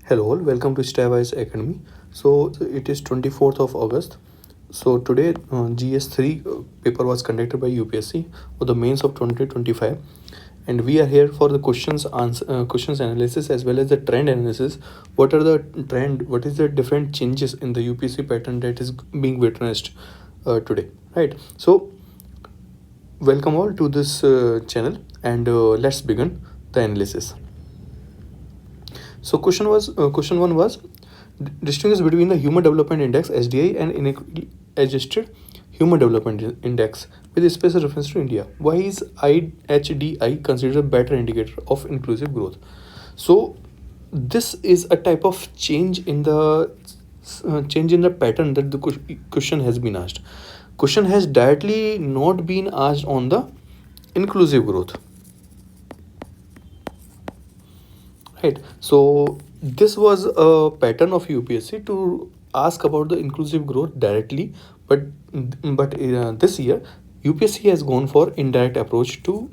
Hello all, welcome to Stywise Academy. So it is 24th of August. So today GS3 paper was conducted by UPSC for the mains of 2025, and we are here for the questions analysis as well as the trend analysis. What are the trend? What is the different changes in the UPSC pattern that is being witnessed today? Right. So welcome all to this channel, and let's begin the analysis. So question one was distinguish between the Human Development Index (HDI) and inequally adjusted Human Development Index with special reference to India. Why is HDI considered a better indicator of inclusive growth? So this is a type of change in the pattern that the question has been asked. Question has directly not been asked on the inclusive growth. Right. So this was a pattern of UPSC to ask about the inclusive growth directly, but this year UPSC has gone for indirect approach to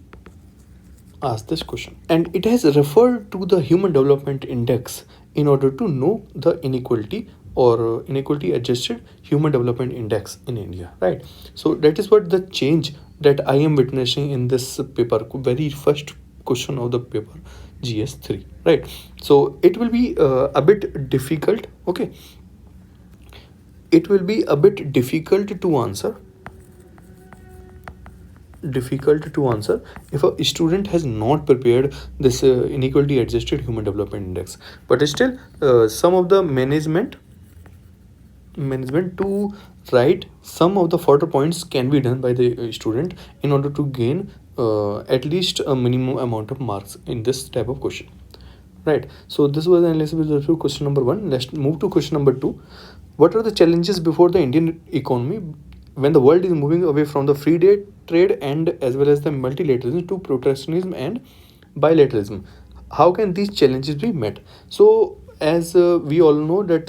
ask this question, and it has referred to the Human Development Index in order to know the inequality or inequality adjusted Human Development Index in India. Right. So that is what the change that I am witnessing in this paper, very first question of the paper GS3. Right. So it will be a bit difficult. Okay, it will be a bit difficult to answer if a student has not prepared this inequality adjusted Human Development Index. But still some of the management to write some of the further points can be done by the student in order to gain at least a minimum amount of marks in this type of question. Right. So this was the analysis with respect to question number 1. Let's move to question number 2. What are the challenges before the Indian economy when the world is moving away from the free trade and as well as the multilateralism to protectionism and bilateralism? How can these challenges be met? So as we all know that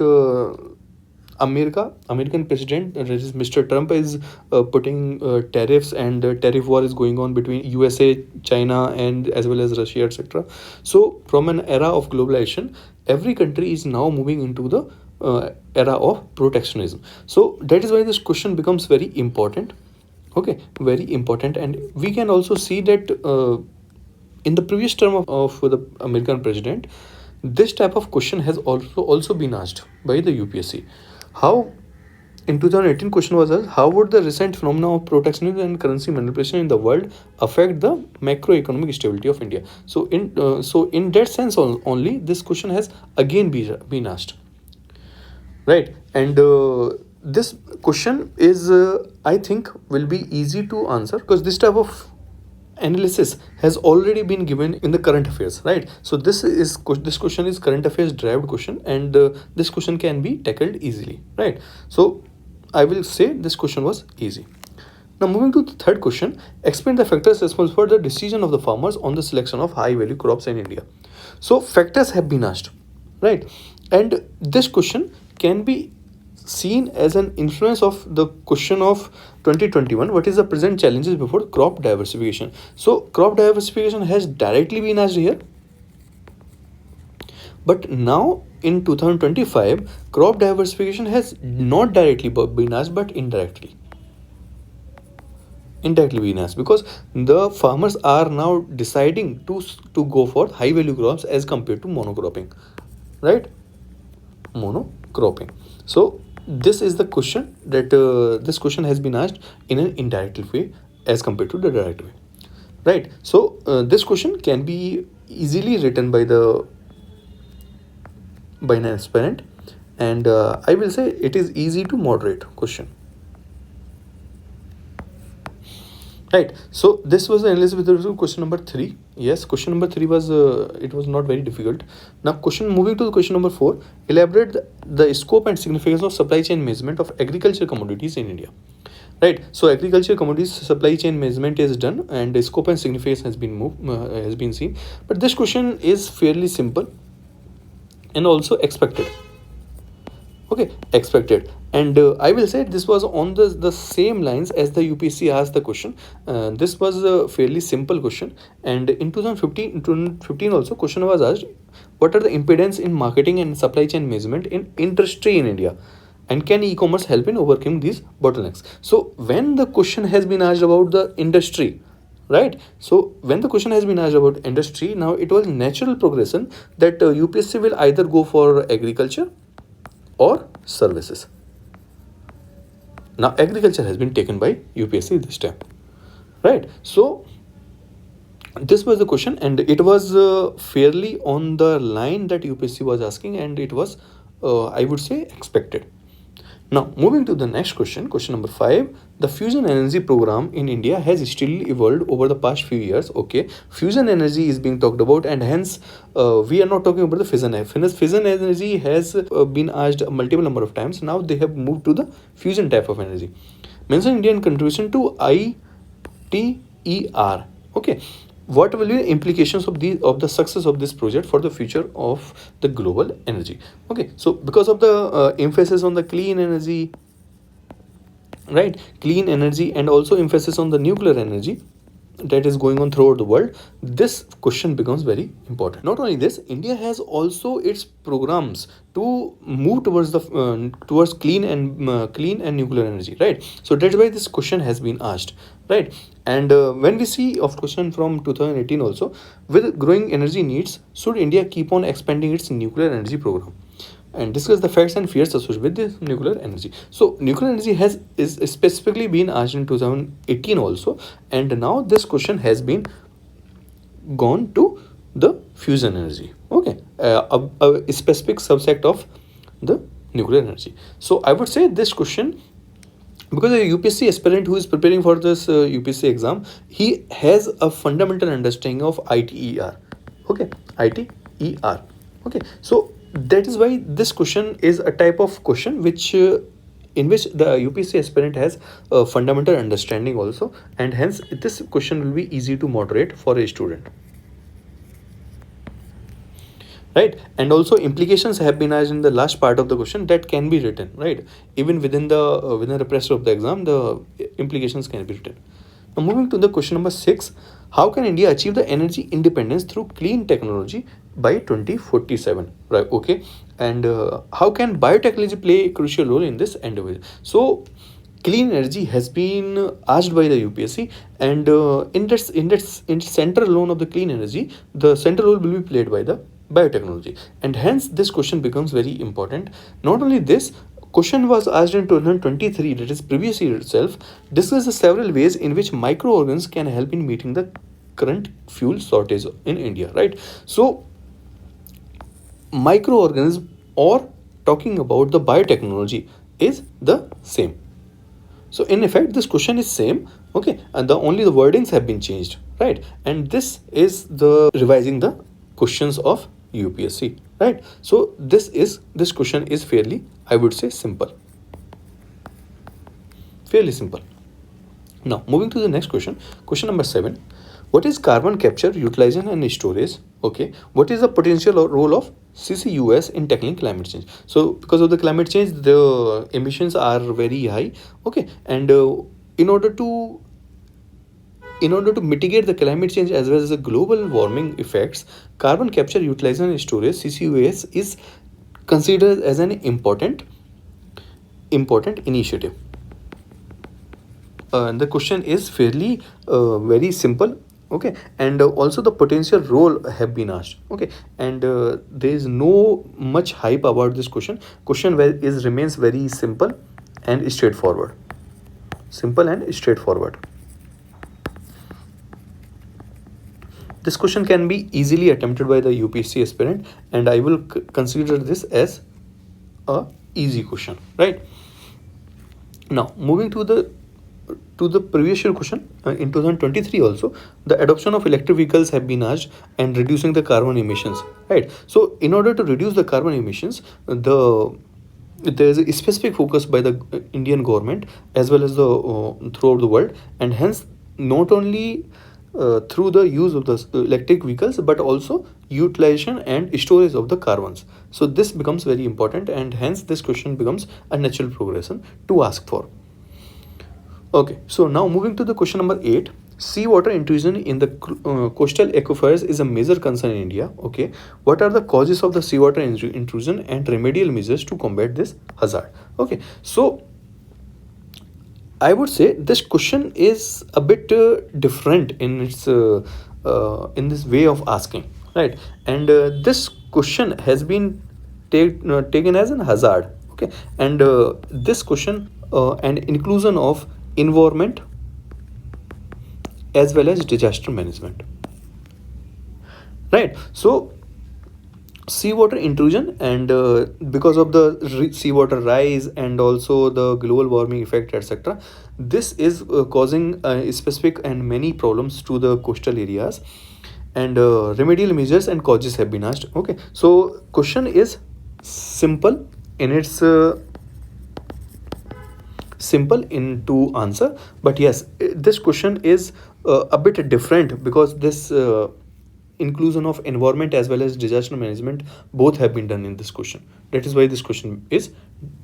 American president, that is Mr. Trump, is putting tariffs, and tariff war is going on between USA, China, and as well as Russia, etc. So from an era of globalization, every country is now moving into the era of protectionism. So that is why this question becomes very important. Okay, very important, and we can also see that in the previous term of the American president, this type of question has also been asked by the UPSC. How in 2018 question was asked, how would the recent phenomena of protectionism and currency manipulation in the world affect the macroeconomic stability of India? So in that sense only this question has again been asked. Right. And this question is I think will be easy to answer because this type of analysis has already been given in the current affairs. Right. So this question is current affairs derived question, and this question can be tackled easily. Right. So I will say this question was easy. Now moving to the third question, explain the factors responsible for the decision of the farmers on the selection of high value crops in India. So factors have been asked, right? And this question can be seen as an influence of the question of 2021, what is the present challenges before crop diversification? So crop diversification has directly been asked here, but now in 2025 crop diversification has not directly been asked but indirectly been asked, because the farmers are now deciding to go for high value crops as compared to monocropping. Right, monocropping. So this is the question that this question has been asked in an indirect way as compared to the direct way. Right. So this question can be easily written by an aspirant, and I will say it is easy to moderate question. Right. So this was the analysis with respect to question number 3. Yes, question number 3 was it was not very difficult. Now moving to the question number 4, elaborate the scope and significance of supply chain management of agriculture commodities in India. Right. So agriculture commodities supply chain management is done, and the scope and significance has been seen. But this question is fairly simple and also expected. Okay, expected. And I will say this was on the same lines as the UPSC asked the question. This was a fairly simple question, and in 2015 also question was asked, What are the impedance in marketing and supply chain management in industry in India? And can e-commerce help in overcoming these bottlenecks? So when the question has been asked about the industry, right? So when the question has been asked about industry, now it was natural progression that UPSC will either go for agriculture or services. Now agriculture has been taken by UPSC this time, right? So this was the question, and it was fairly on the line that UPSC was asking, and it was, I would say, expected. Now, moving to the next question, question number 5. The fusion energy program in India has still evolved over the past few years. Okay, fusion energy is being talked about, and hence we are not talking about the fission. Fission energy has been asked a multiple number of times. Now they have moved to the fusion type of energy. Mention Indian contribution to ITER. Okay, what will be the implications of the success of this project for the future of the global energy? Okay, so because of the emphasis on the clean energy, right, clean energy, and also emphasis on the nuclear energy that is going on throughout the world, this question becomes very important. Not only this, India has also its programs to move towards the towards clean and nuclear energy, right? So that's why this question has been asked, right? And when we see of question from 2018 also, with growing energy needs, should India keep on expanding its nuclear energy program? And discuss the facts and fears associated with this nuclear energy. So nuclear energy is specifically been asked in 2018 also, and now this question has been gone to the fusion energy. Okay, a specific subset of the nuclear energy. So I would say this question, because a UPSC aspirant who is preparing for this UPSC exam, he has a fundamental understanding of ITER. Okay, ITER. Okay, so that is why this question is a type of question which in which the UPSC aspirant has a fundamental understanding also, and hence this question will be easy to moderate for a student, right? And also implications have been asked in the last part of the question that can be written, right? Even within the pressure of the exam, the implications can be written. Now moving to the question number 6. How can India achieve the energy independence through clean technology by 2047? Right, okay. And how can biotechnology play a crucial role in this endeavor? So clean energy has been asked by the UPSC, and in central role of the clean energy, the central role will be played by the biotechnology, and hence this question becomes very important. Not only this, question was asked in 2023, that is previous year itself, discusses several ways in which microorganisms can help in meeting the current fuel shortage in India, right? So microorganism or talking about the biotechnology is the same. So in effect this question is same, okay, and the wordings have been changed, right? And this is the revising the questions of UPSC, right? So this question is fairly, I would say, simple, fairly simple. Now moving to the next question, question number 7. What is carbon capture, utilization and storage? Okay, what is the potential role of CCUS in tackling climate change? So because of the climate change, the emissions are very high, okay, and in order to mitigate the climate change as well as the global warming effects, carbon capture, utilization and storage, CCUS, is considered as an important initiative. The question is fairly very simple, okay, and also the potential role have been asked, okay, and there is no much hype about this question. Remains very simple and straightforward. This question can be easily attempted by the UPSC aspirant, and I will consider this as a easy question, right? Now moving to the previous year question, in 2023 also, the adoption of electric vehicles have been asked and reducing the carbon emissions, right? So in order to reduce the carbon emissions, there is a specific focus by the Indian government as well as the throughout the world, and hence not only through the use of the electric vehicles but also utilization and storage of the carbons. So this becomes very important, and hence this question becomes a natural progression to ask for. Okay, so now moving to the question number 8. Seawater intrusion in the coastal aquifers is a major concern in India. Okay, what are the causes of the seawater intrusion and remedial measures to combat this hazard? Okay, so I would say this question is a bit different in this way of asking, right? And this question has been taken as an hazard. Okay, and this question and inclusion of environment as well as disaster management, right? So seawater intrusion and because of the seawater rise and also the global warming effect, etc., this is causing specific and many problems to the coastal areas, and remedial measures and causes have been asked. Okay, so question is simple in its simple in to answer, but yes, this question is a bit different because this inclusion of environment as well as disaster management both have been done in this question. That is why this question is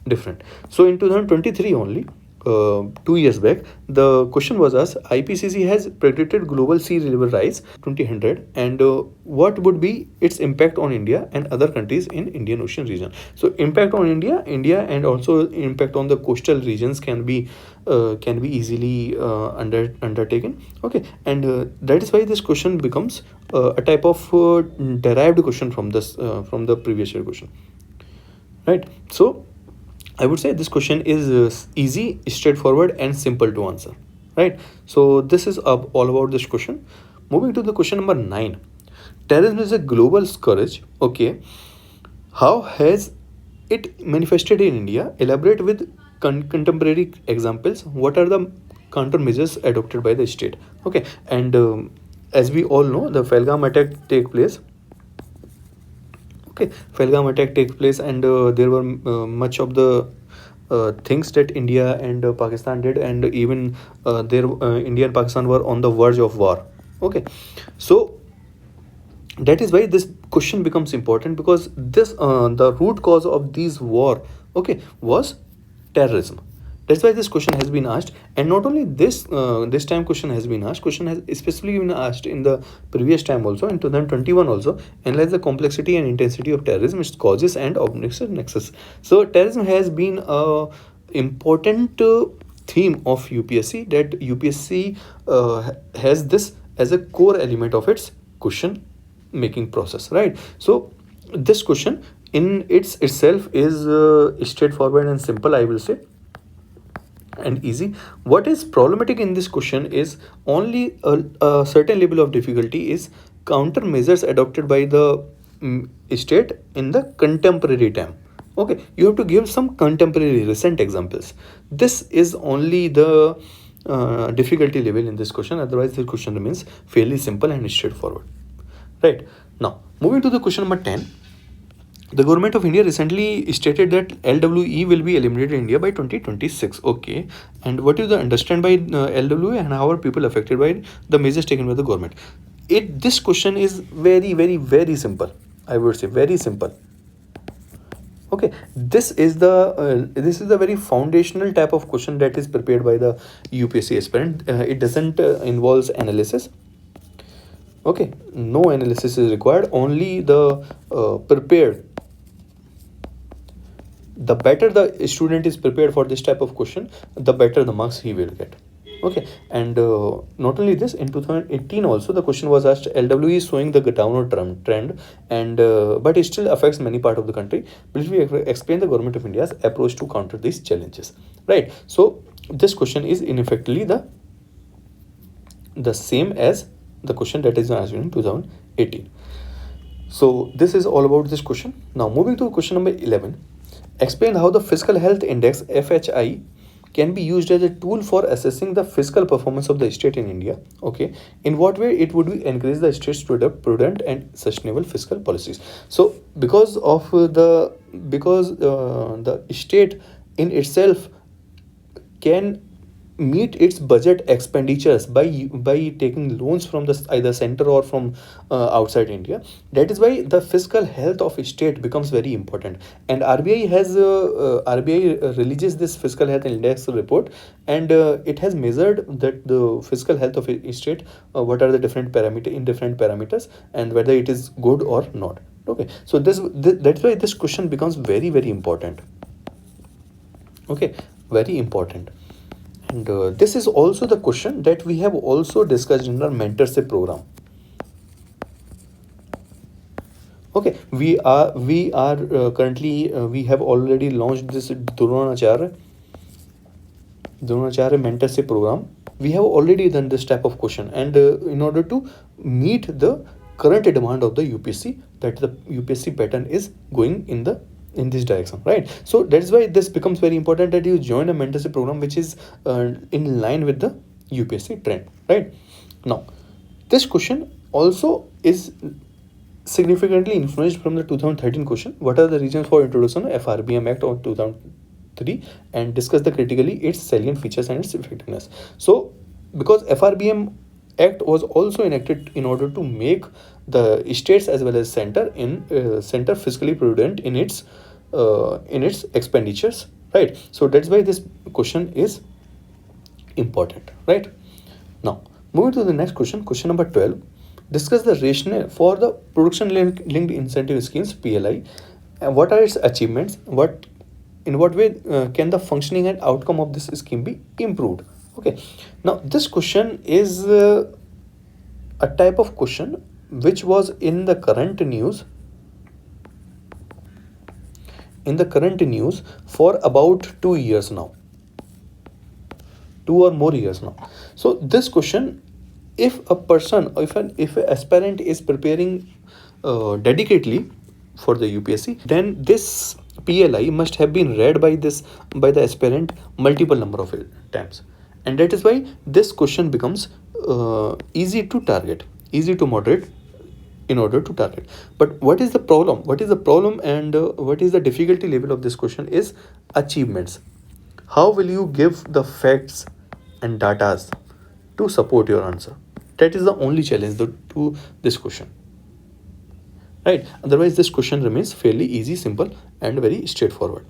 different. So in 2023 only, 2 years back, the question was asked: IPCC has predicted global sea level rise 2000, and what would be its impact on India and other countries in Indian Ocean region? So impact on India, and also impact on the coastal regions can be easily undertaken. Okay, and that is why this question becomes a type of derived question from the previous year question, right? So I would say this question is easy, straightforward, and simple to answer. Right. So this is all about this question. Moving to the question number 9. Terrorism is a global scourge. Okay. How has it manifested in India? Elaborate with contemporary examples. What are the countermeasures adopted by the state? Okay. And as we all know, the Felgam attack take place. Okay, Felgam attack takes place, and there were much of the things that India and Pakistan did, and even India and Pakistan were on the verge of war. Okay, so that is why this question becomes important, because this the root cause of these war, okay, was terrorism. That's why this question has been asked, and not only this time question has been asked. Question has especially been asked in the previous time also, in 2021 also. Analyze the complexity and intensity of terrorism, its causes and objective nexus. So terrorism has been a important theme of UPSC, that UPSC has this as a core element of its question making process, right? So this question in itself is straightforward and simple, I will say, and easy. What is problematic in this question is only a certain level of difficulty is countermeasures adopted by the state in the contemporary time. Okay, you have to give some contemporary recent examples. This is only the difficulty level in this question. Otherwise, the question remains fairly simple and straightforward. Right, now moving to the question number 10. The government of India recently stated that LWE will be eliminated in India by 2026. Okay, and what is the understand by LWE, and how are people affected by the measures taken by the government? This question is very, very, very simple. I would say very simple. Okay, this is the very foundational type of question that is prepared by the UPSC aspirant. It doesn't involves analysis. Okay, no analysis is required. Only the prepared, the better the student is prepared for this type of question, the better the marks he will get. Okay, and not only this, in 2018 also the question was asked: LWE is showing the downward trend, and but it still affects many part of the country. Please we explain the government of India's approach to counter these challenges. Right. So this question is in effectively the same as the question that is asked in 2018. So this is all about this question. Now moving to question number 11. Explain how the Fiscal Health Index FHI can be used as a tool for assessing the fiscal performance of the state in India. Okay, in what way it would be encourage the states to adopt prudent and sustainable fiscal policies? So because of the state in itself can meet its budget expenditures by taking loans from the either center or from outside India. That is why the fiscal health of state becomes very important. And RBI releases this fiscal health index report, and it has measured that the fiscal health of a state, what are the different parameters, and whether it is good or not. Okay, so that's why this question becomes very very important. Okay, very important. And this is also the question that we have also discussed in our mentorship program. Okay, we are currently we have already launched this Dronacharya mentorship program. We have already done this type of question, and in order to meet the current demand of the UPSC, that the UPSC pattern is going in this direction, right? So that is why this becomes very important that you join a mentorship program which is in line with the UPSC trend, right? Now, this question also is significantly influenced from the 2013 question. What are the reasons for introduction of FRBM Act of 2003, and discuss the critically its salient features and its effectiveness. So, because FRBM Act was also enacted in order to make the states as well as center fiscally prudent in its expenditures, right? So that's why this question is important, right? Now, moving to the next question, question number 12. Discuss the rationale for the production linked incentive schemes (PLI). And what are its achievements? In what way can the functioning and outcome of this scheme be improved? Okay. Now, this question is a type of question which was in the current news for about 2 years now, 2 or more years now. So this question, if a person, if an aspirant is preparing dedicatedly for the UPSC, then this PLI must have been read by the aspirant multiple number of times, and that is why this question becomes easy to target, easy to moderate in order to target. But what is the problem? And what is the difficulty level of this question is achievements. How will you give the facts and datas to support your answer? That is the only challenge to this question, right? Otherwise, this question remains fairly easy, simple, and very straightforward.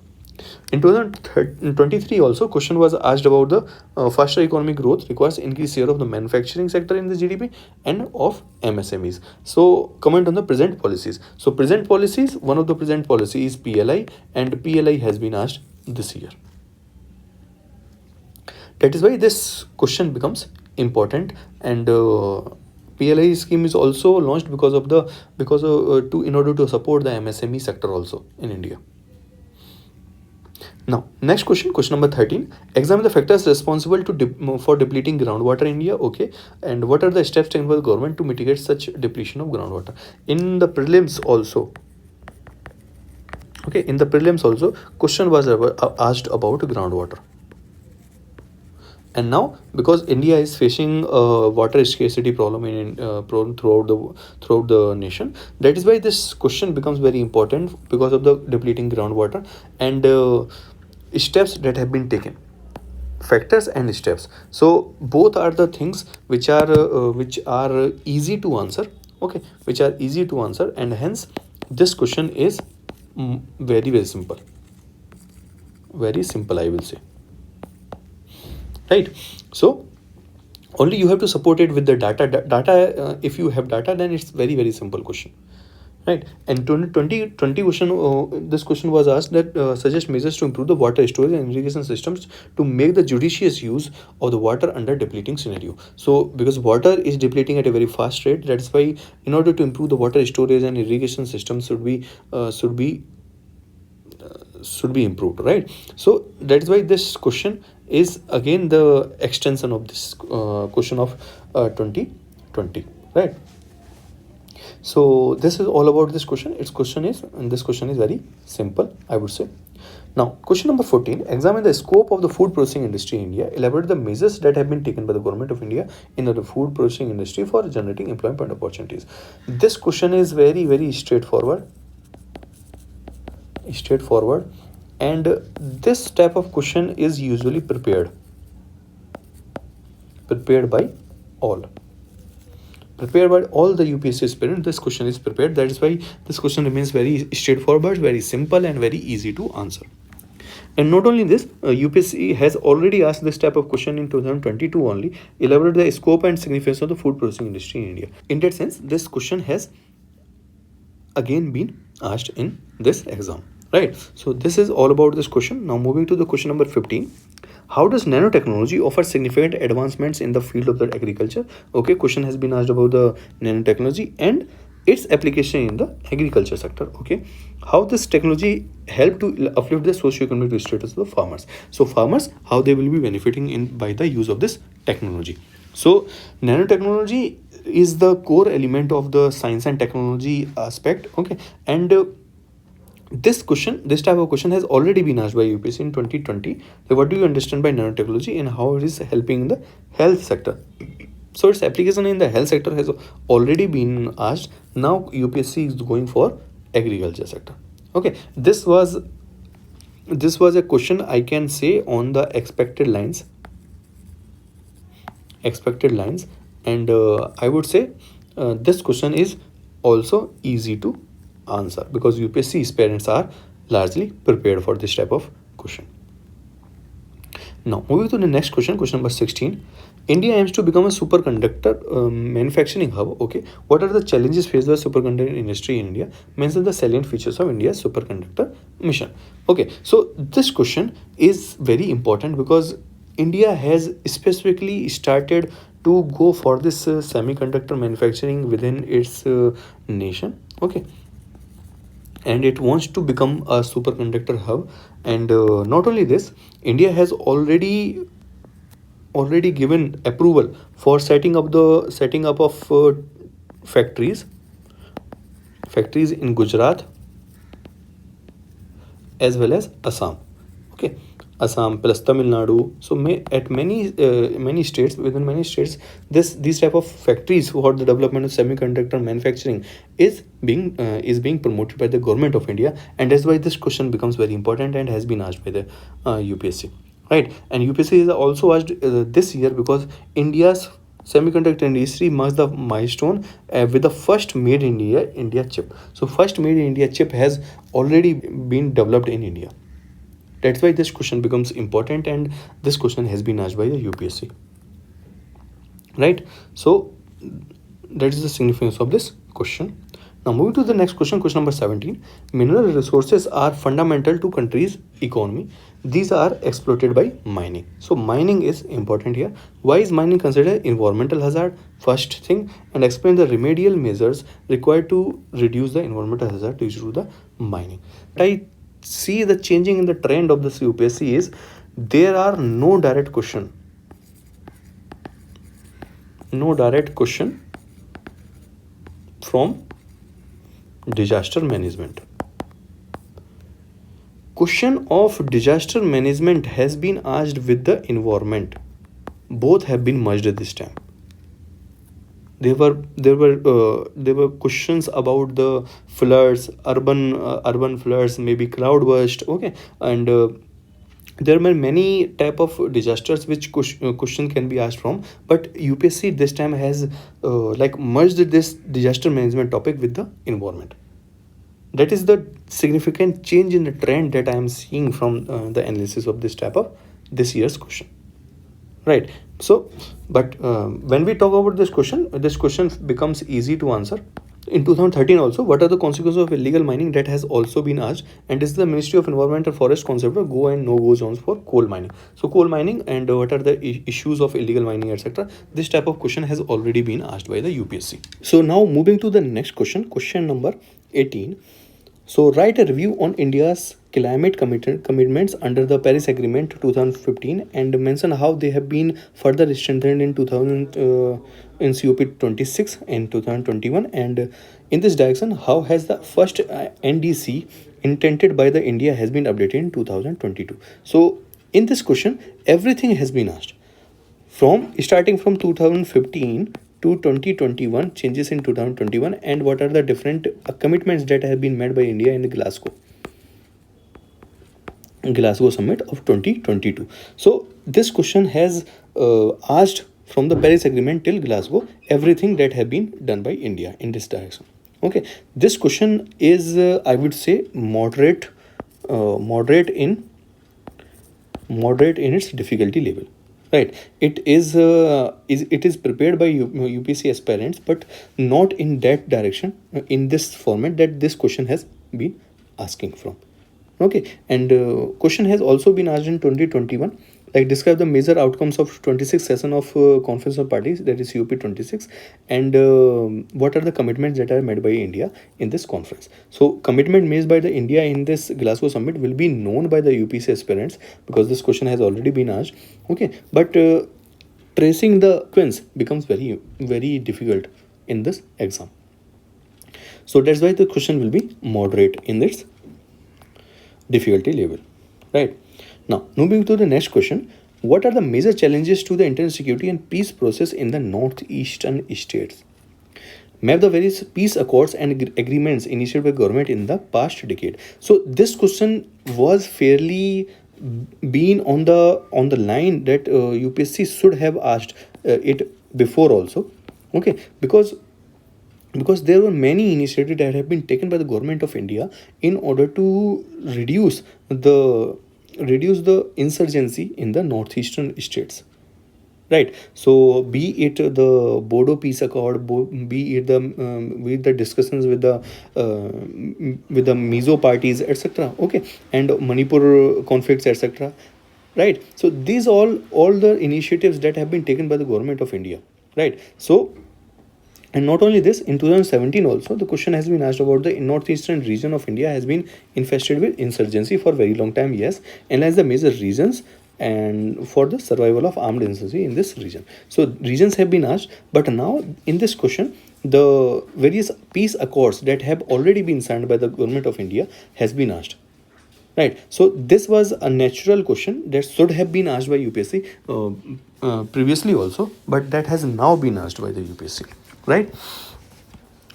In 2023 also, question was asked about the faster economic growth requires increased share of the manufacturing sector in the GDP and of MSMEs. So comment on the present policies. So present policies, one of the present policy is PLI, and PLI has been asked this year. That is why this question becomes important, and PLI scheme is also launched in order to support the MSME sector also in India. Now, next question, question number 13. Examine the factors responsible for depleting groundwater in India. Okay, and what are the steps taken by the government to mitigate such depletion of groundwater? In the prelims also, question was asked about groundwater. And now, because India is facing water scarcity problem throughout the nation, that is why this question becomes very important because of the depleting groundwater and steps that have been taken, factors and steps. So both are the things which are easy to answer. Okay, which are easy to answer, and hence this question is very very simple. Very simple, I will say. Right, so only you have to support it with the data. If you have data, then it's very very simple question, right? And 2020 question, this question was asked that suggest measures to improve the water storage and irrigation systems to make the judicious use of the water under depleting scenario. So because water is depleting at a very fast rate, that's why in order to improve the water storage and irrigation system should be improved, right? So that's why this question is again the extension of this question of 2020, right? So this is all about this question. This question is very simple, I would say. Now, question number 14. Examine the scope of the food processing industry in India. Elaborate the measures that have been taken by the government of India in the food processing industry for generating employment opportunities. This question is very very straightforward, and this type of question is usually prepared prepared by all. Prepared by all the UPSC aspirants, this question is prepared. That is why this question remains very straightforward, very simple, and very easy to answer. And not only this, UPSC has already asked this type of question in 2022 only. Elaborate the scope and significance of the food processing industry in India. In that sense, this question has again been asked in this exam, right? So this is all about this question. Now moving to the question number 15. How does nanotechnology offer significant advancements in the field of the agriculture? Okay, question has been asked about the nanotechnology and its application in the agriculture sector. Okay, how this technology help to uplift the socio-economic status of the farmers. So farmers, how they will be benefiting in by the use of this technology. So nanotechnology is the core element of the science and technology aspect. Okay, and this type of question has already been asked by UPSC in 2020. So what do you understand by nanotechnology and how it is helping in the health sector? So its application in the health sector has already been asked. Now UPSC is going for agriculture sector. Okay, this was a question, I can say, on the expected lines, and I would say this question is also easy to answer because UPSC's parents are largely prepared for this type of question. Now moving to the next question, question number 16. India aims to become a superconductor manufacturing hub. Okay, what are the challenges faced by the superconductor industry in India? Mention the salient features of India's superconductor mission. Okay, so this question is very important because India has specifically started to go for this semiconductor manufacturing within its nation. Okay, and it wants to become a superconductor hub. And not only this, India has already given approval for setting up of factories in Gujarat as well as Assam. Okay, Assam plus Tamil Nadu. So at many states, within many states, these type of factories for the development of semiconductor manufacturing is being promoted by the government of India, and that's why this question becomes very important and has been asked by the UPSC, right? And UPSC is also asked this year because India's semiconductor industry marks the milestone with the first made in India chip. So first made in India chip has already been developed in India. That's why this question becomes important, and this question has been asked by the UPSC, right? So that is the significance of this question. Now moving to the next question, question number 17. Mineral resources are fundamental to country's economy. These are exploited by mining. So mining is important here. Why is mining considered environmental hazard? First thing, and explain the remedial measures required to reduce the environmental hazard due to the mining. I see the changing in the trend of this UPSC is there are no direct question from disaster management. Question of disaster management has been asked with the environment. Both have been merged at this time. There were questions about the floods, urban floods, maybe cloudburst. Okay, and there were many type of disasters which question can be asked from, but UPSC this time has merged this disaster management topic with the environment. That is the significant change in the trend that I am seeing from the analysis of this type of this year's question, right? So but when we talk about this question becomes easy to answer. In 2013 also, what are the consequences of illegal mining? That has also been asked, and is the Ministry of Environment and Forest concept of go and no go zones for coal mining. So coal mining and what are the issues of illegal mining, etc. This type of question has already been asked by the UPSC. So now moving to the next question, question number 18. So write a review on India's climate commitments under the Paris Agreement 2015 and mention how they have been further strengthened in 2000 in COP 26 and 2021, and in this direction how has the first NDC intended by the India has been updated in 2022. So in this question everything has been asked from starting from 2015 to 2021, changes in 2021, and what are the different commitments that have been made by India in the Glasgow summit of 2022. So this question has asked from the Paris Agreement till Glasgow, everything that have been done by India in this direction. Okay, this question is I would say moderate in its difficulty level, right? It is prepared by UPSC aspirants, but not in that direction, in this format that this question has been asking from. Okay, and question has also been asked in 2021, like describe the major outcomes of 26th session of Conference of Parties, that is UP26, and what are the commitments that are made by India in this conference. So commitment made by the India in this Glasgow summit will be known by the UPC aspirants, because this question has already been asked. Okay, but tracing the sequence becomes very difficult in this exam. So that's why the question will be moderate in its difficulty level, right? Now, moving to the next question, what are the major challenges to the international security and peace process in the northeastern states? Map the various peace accords and agreements initiated by government in the past decade. So this question was fairly been on the line that UPSC should have asked it before also. Okay, because there were many initiatives that have been taken by the government of India in order to the reduce the insurgency in the northeastern states, right? So be it the Bodo peace accord, be it the discussions with the Mizo parties, etc. Okay, and Manipur conflicts, etc. Right? So these all the initiatives that have been taken by the government of India, right? So, and not only this, in 2017 also, the question has been asked about the northeastern region of India has been infested with insurgency for very long time. Yes, analyze the major reasons and for the survival of armed insurgency in this region. So regions have been asked, but now in this question, the various peace accords that have already been signed by the government of India has been asked. Right. So this was a natural question that should have been asked by UPSC previously also, but that has now been asked by the UPSC. Right.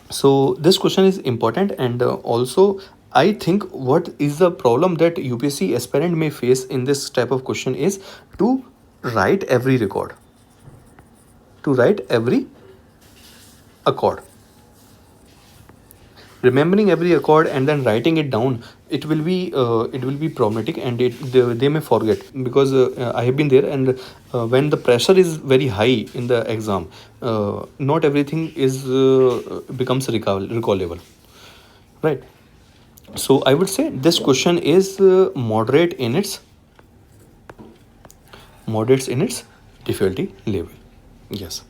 So this question is important, and also I think what is the problem that UPSC aspirant may face in this type of question is to write every record, to write every accord. Remembering every accord and then writing it down, it will be problematic, and they may forget, because I have been there, and when the pressure is very high in the exam, not everything is becomes recallable, right? So I would say this question is moderate in its difficulty level. Yes.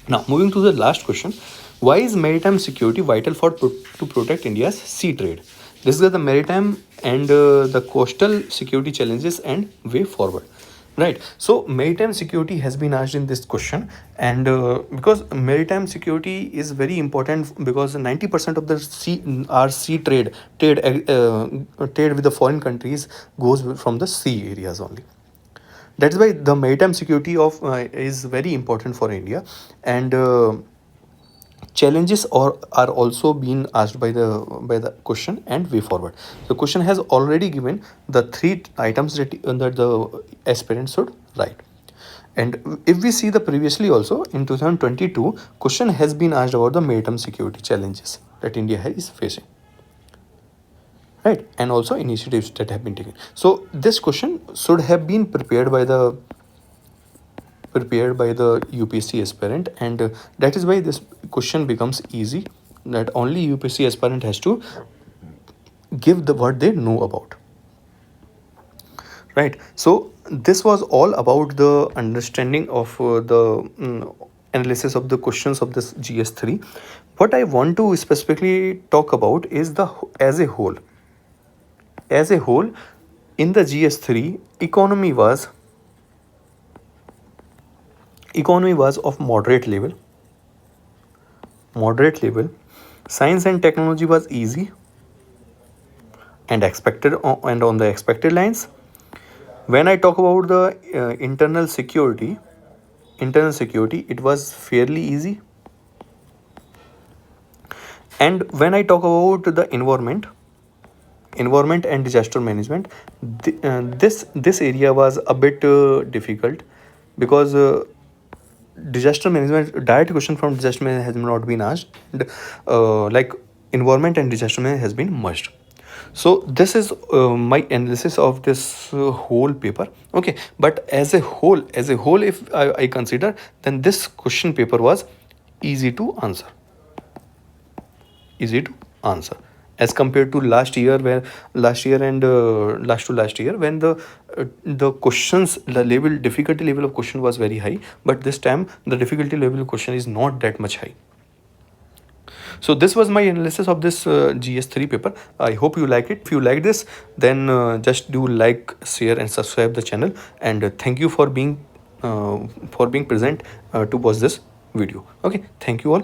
Now, moving to the last question, why is maritime security vital to protect India's sea trade? This is the maritime and the coastal security challenges and way forward. Right. So maritime security has been asked in this question, and because maritime security is very important, because 90% of the sea trade with the foreign countries goes from the sea areas only. That's why the maritime security of is very important for India, and challenges are also being asked by the question and way forward. The question has already given the three items that the aspirant should write. And if we see the previously also in 2022, question has been asked about the maritime security challenges that India is facing, right? And also initiatives that have been taken. So this question should have been prepared by the UPSC aspirant, and that is why this question becomes easy, that only UPSC aspirant has to give the what they know about, right? So this was all about the understanding of analysis of the questions of this GS3. What I want to specifically talk about is the as a whole in the GS3, economy was of moderate level. Science and technology was easy and expected and on the expected lines. When I talk about the internal security, it was fairly easy. And when I talk about the environment and disaster management, this area was a bit difficult, because disaster management, direct question from disaster management has not been asked, and like environment and disaster management has been merged. So this is my analysis of this whole paper. Okay, but as a whole, if I consider, then this question paper was easy to answer, easy to answer, as compared to last year, where last year and last year, when the questions, the level, difficulty level of question was very high, but this time the difficulty level of question is not that much high. So this was my analysis of this GS3 paper. I hope you like it. If you like this, then just do like, share and subscribe the channel, and thank you for being present to watch this video. Okay, thank you all.